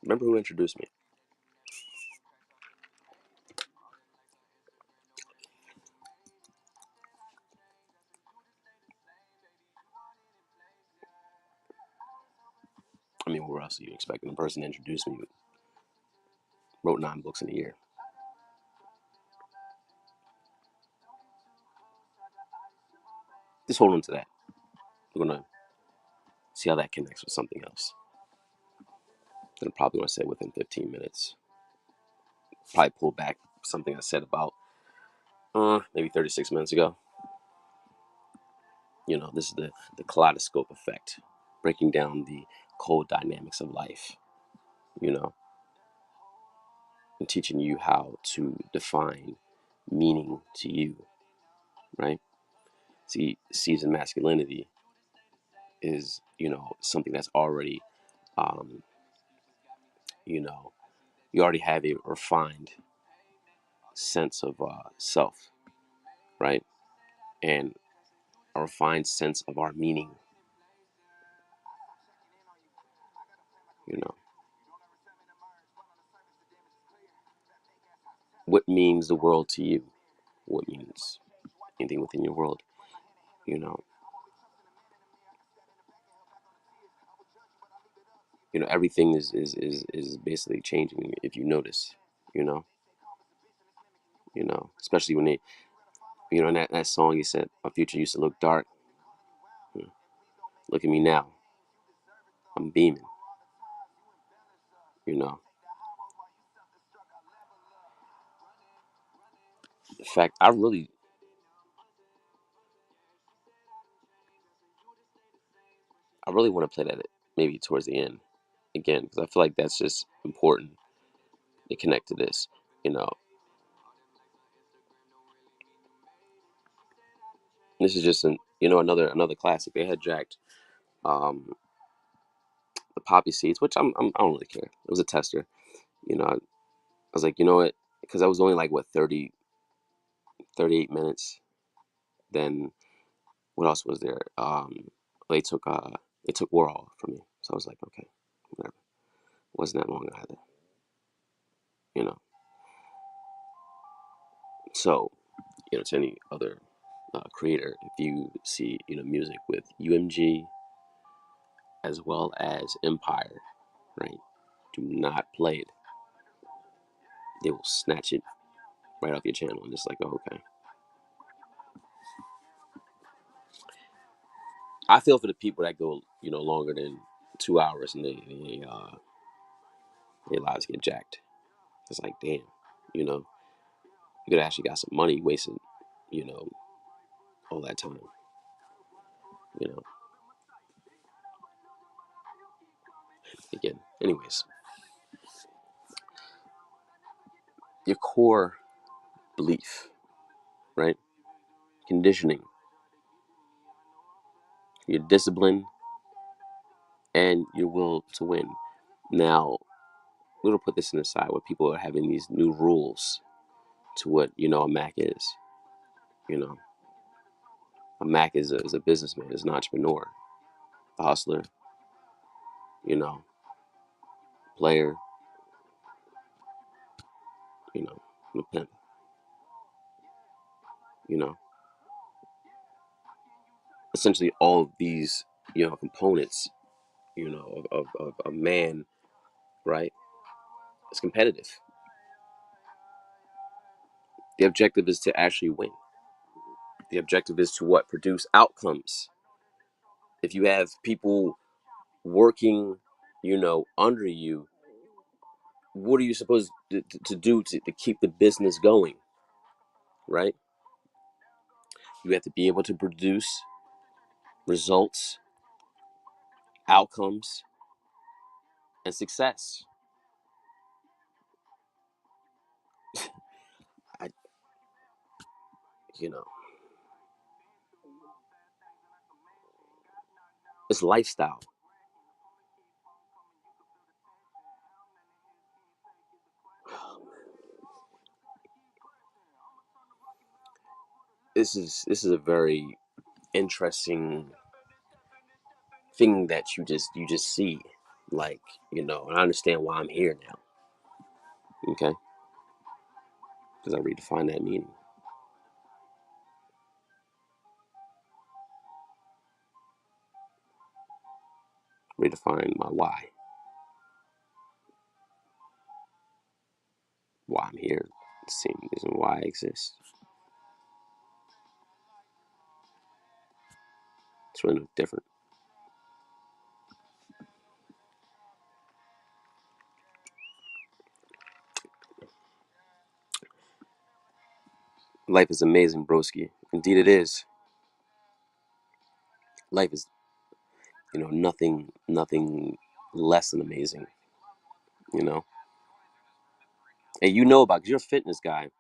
Remember who introduced me. I mean, where else are you expecting the person to introduce me? Wrote 9 books in a year. Just hold on to that. We're going to see how that connects with something else. I'm probably going to say within 15 minutes. Probably pull back something I said about maybe 36 minutes ago. This is the kaleidoscope effect, breaking down the cold dynamics of life, you know, and teaching you how to define meaning to you, right? See, seasoned masculinity is, something that's already, um, you know, you already have a refined sense of self, right? And a refined sense of our meaning, you know. What means the world to you? What means anything within your world, you know? everything is basically changing if you notice, you know, especially when they, in that song he said, "My future used to look dark. Look at me now. I'm beaming." You know, in fact, I really want to play that maybe towards the end again, because I feel like that's just important to connect to this. You know, this is just another classic. They had jacked the poppy seeds, which I don't really care. It was a tester. I was like, you know what? Because I was only like what 38 minutes. Then what else was there? They took Warhol from me, so I was like, okay, whatever. Wasn't that long either, you know. So, to any other creator, if you see music with UMG as well as Empire, right? Do not play it. They will snatch it right off your channel and just like, oh, okay. I feel for the people that go, longer than 2 hours and their lives get jacked. It's like, damn, you know, you could actually got some money wasted, you know, all that time, you know. Again, anyways, your core belief, right? Conditioning, your discipline, and your will to win. Now, we're gonna put this in the side where people are having these new rules to what a Mac is. You know, a Mac is a businessman, is an entrepreneur, a hustler, you know, player, a pimp, you know. Essentially, all of these components of a man, right? It's competitive. The objective is to actually win. The objective is to what? Produce outcomes. If you have people working, under you, what are you supposed to do to keep the business going, right? You have to be able to produce results, outcomes, and success. I, you know, it's lifestyle. This is a very interesting thing that you just see, like, and I understand why I'm here now. Okay, because I redefine that meaning, redefine my why I'm here, the same reason why I exist. It's really no different. Life is amazing, broski. Indeed, it is. Life is, nothing less than amazing. You know, and about, because you're a fitness guy,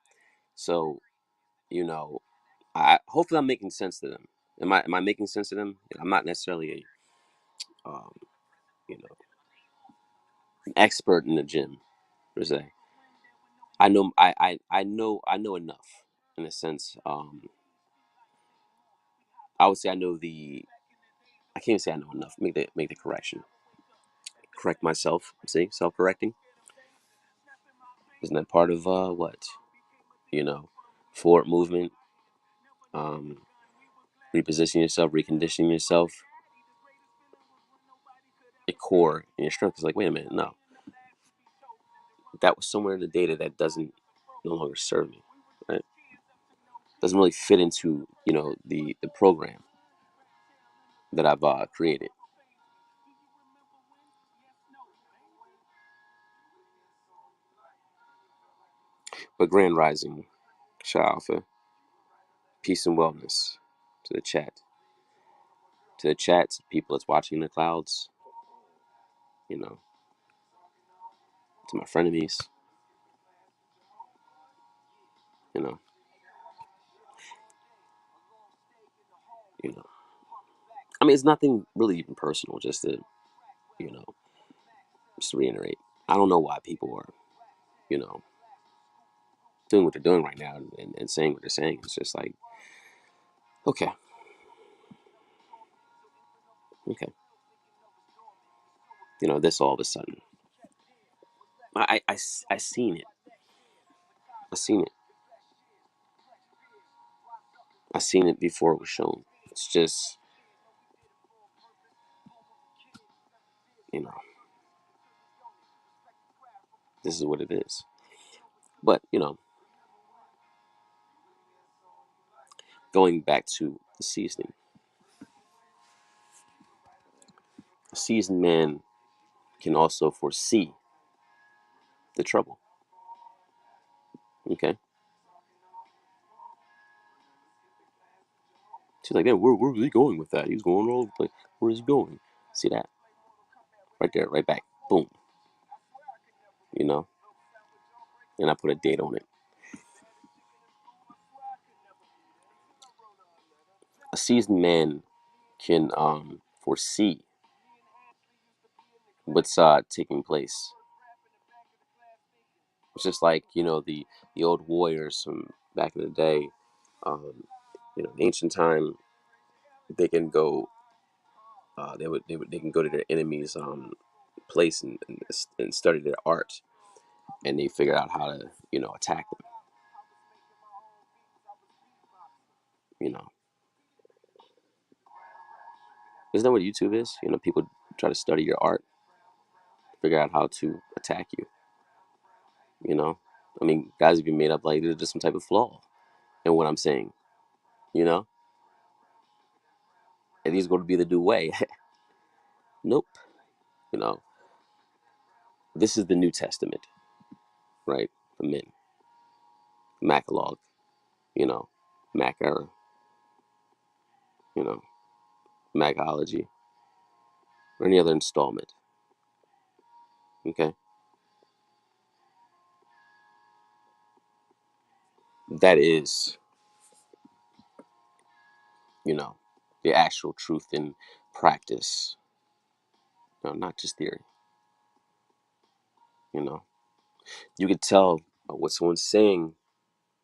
so you know. I hopefully I'm making sense to them. Am I making sense to them? I'm not necessarily you know, an expert in the gym per se. I know enough in a sense. I would say I know the. I can't even say I know enough. Make the correction. Correct myself. See, self-correcting. Isn't that part of what you know, forward movement, um, repositioning yourself, reconditioning yourself. core and your strength. It's like, wait a minute, no, that was somewhere in the data that doesn't no longer serve me, right? Doesn't really fit into the program that I've created. But grand rising, Sha Alpha, peace and wellness to the chat, to people that's watching in the clouds, you know, to my frenemies, you know, you know. I mean, it's nothing really even personal. You know, just to reiterate, I don't know why people are, you know, doing what they're doing right now and saying what they're saying. It's just like, okay, okay, this all of a sudden, I seen it, I seen it, I seen it before it was shown. It's just, you know, this is what it is. But going back to the seasoning, a seasoned man can also foresee the trouble. Okay, she's like, man, where's he going with that? He's going all over the place. Where is he going? See that? Right there, right back. Boom. You know? And I put a date on it. A seasoned man can foresee what's taking place. It's just like, the old warriors from back in the day, um, ancient time, they can go they can go to their enemies place and study their art, and they figure out how to attack them. You know, isn't that what YouTube is? People try to study your art, figure out how to attack you. You know, I mean, guys even made up like there's just some type of flaw in what I'm saying. You know, and these going to be the new way. Nope. You know, this is the New Testament, right? For men. Mackolog, you know, Mac era, you know, Macology, or any other installment. Okay, that is, you know, the actual truth in practice. Not just theory. You know, you could tell what someone's saying,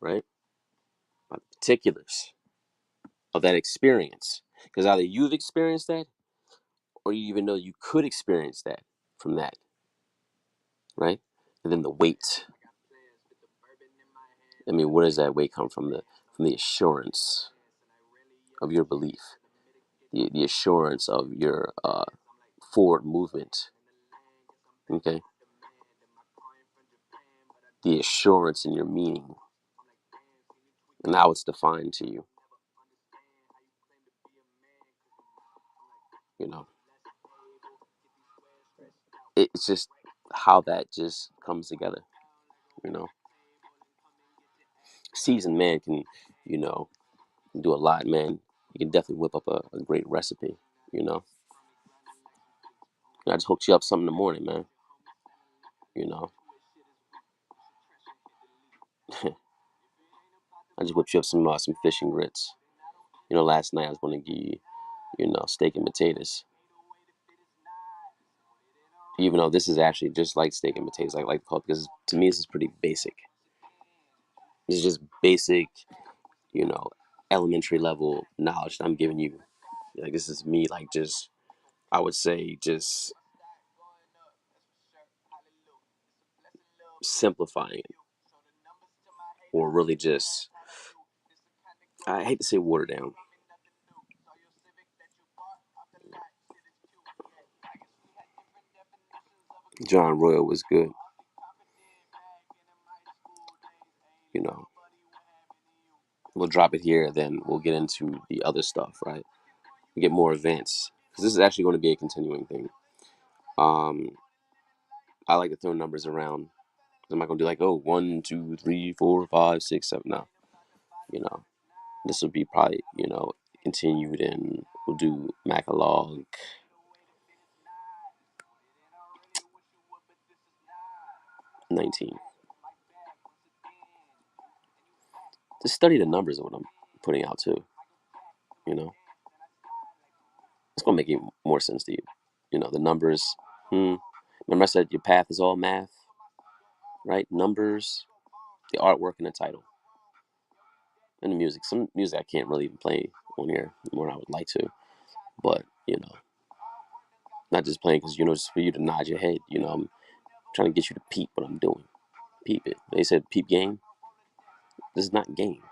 right, by the particulars of that experience, because either you've experienced that, or you even know you could experience that from that, right? And then the weight. I mean, where does that weight come from? The assurance of your belief, the assurance of your forward movement. Okay, the assurance in your meaning and how it's defined to you. You know, it's just how that just comes together. You know, seasoned man can, you know, do a lot, man. You can definitely whip up a great recipe. You know, I just hooked you up something in the morning, man. You know, I just whipped you up some fish and grits. Last night I was going to give you, steak and potatoes. Even though this is actually just like steak and potatoes, I like to call it, because to me this is pretty basic. This is just basic, you know, elementary level knowledge that I'm giving you. Like, this is me, like, just, I would say, just simplifying it, or really just, I hate to say water down. John Royal was good. You know, we'll drop it here, then we'll get into the other stuff, right? We get more advanced because this is actually going to be a continuing thing. I like to throw numbers around. I'm not gonna do like, oh, 1, 2, 3, 4, 5, 6, 7. No, you know, this will be probably, continued, and we'll do Mackolog 19. Just study the numbers of what I'm putting out too. You know, it's gonna make it more sense to you. The numbers. Remember I said your path is all math, right? Numbers, the artwork, and the title, and the music. Some music I can't really even play on here more than I would like to, but not just playing because just for you to nod your head. I'm trying to get you to peep what I'm doing. Peep it. They said peep game. This is not game.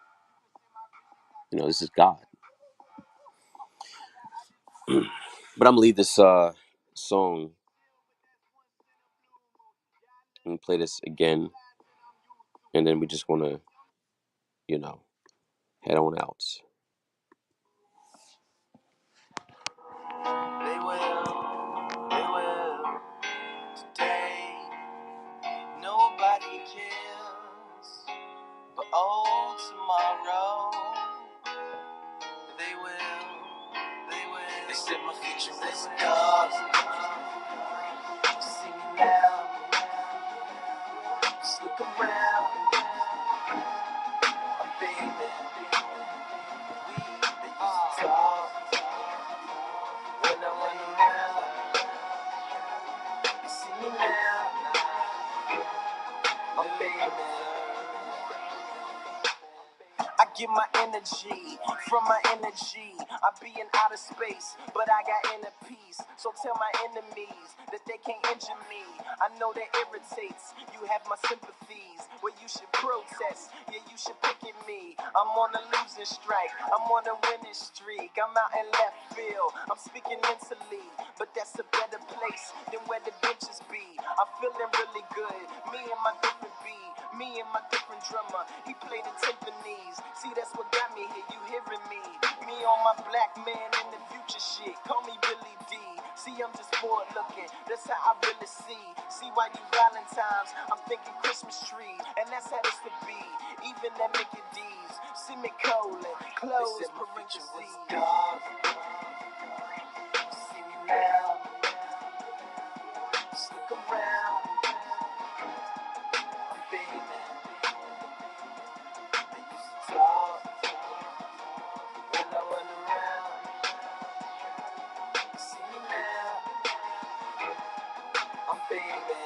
This is God. But I'm gonna leave this song and play this again, and then we just wanna, you know, head on out. They will today. Nobody cares, but oh, tomorrow they will. They said my future was dark. See me now, just look around, baby. We they used to talk when I went around. You see me now, baby. I get my energy from my energy. I be in outer space, but I got inner peace. So tell my enemies that they can't injure me. I know that irritates. You have my sympathies. Well, you should protest. Yeah, you should pick at me. I'm on a losing strike. I'm on a winning streak. I'm out in left field. I'm speaking mentally, but that's a better place than where the benches be. I'm feeling really good. Me and my different beat. Me and my different drummer, he played the timpanis. See, that's what got me here, you hearing me. Me on my black man in the future shit, call me Billy D. See, I'm just forward looking, that's how I really see. See, why you Valentine's, I'm thinking Christmas trees. And that's how this would be, even at Mickey D's. Semicolon, close parentheses. See me now, just look around, baby. They used to talk when I went around. See me now, I'm baby.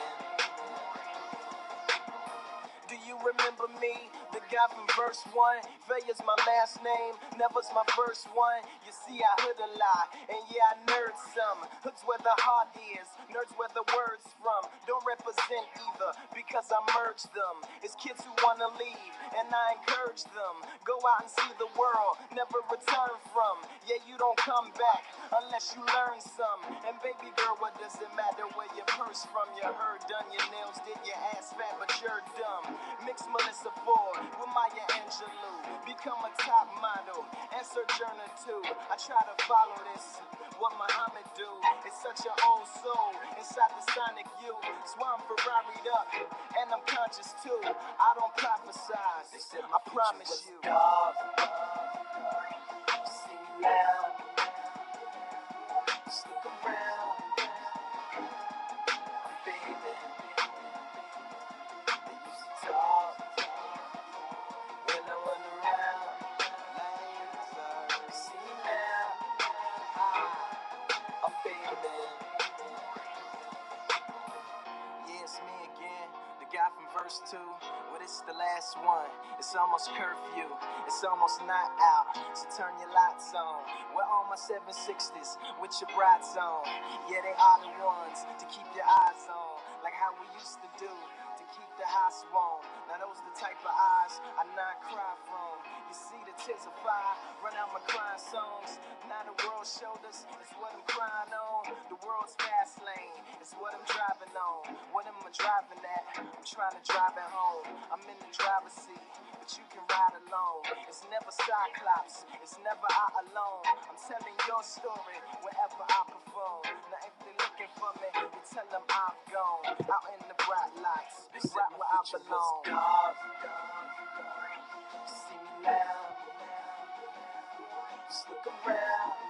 Do you remember me? The guy from verse 1. Failure's my last name, never's my first one. You see, I hood a lot, and yeah, I nerd some. Hood's where the heart is, nerds where the words from. Don't represent either, because I merge them. It's kids who wanna leave, and I encourage them. Go out and see the world, never return from. Yeah, you don't come back unless you learn some. And baby girl, what does it matter where your purse from? Your hair done, your nails did, your ass fat, but you're dumb. Mix Melissa Ford with Maya Angelou. Become a top model and Sojourner too. I try to follow this, what Muhammad do. It's such an old soul inside the sonic youth. That's why I'm Ferrari'd up and I'm conscious too. I don't prophesize, I promise you. See me now, just look around, baby. They used to talk when I went around. See me now, I'm baby. Yeah, it's me again, the guy from verse 2. Well, this is the last one. It's almost curfew, it's almost not out. So turn your lights on. We're all my 760s with your brights on. Yeah, they are the ones to keep your eyes on, like how we used to do, to keep the house warm. Now those the type of eyes I not cry from. You see the tears of fire run out my crying songs. Now the world showed us it's what I'm crying on. The world's fast lane. It's what I'm driving on. What am I driving at? I'm trying to drive it home. I'm in the driver's seat, but you can ride alone. It's never Cyclops, it's never I alone. I'm telling your story wherever I perform. Now if they're looking for me, you tell them I'm gone. Out in the bright lights, right where I belong. See me now, just look around.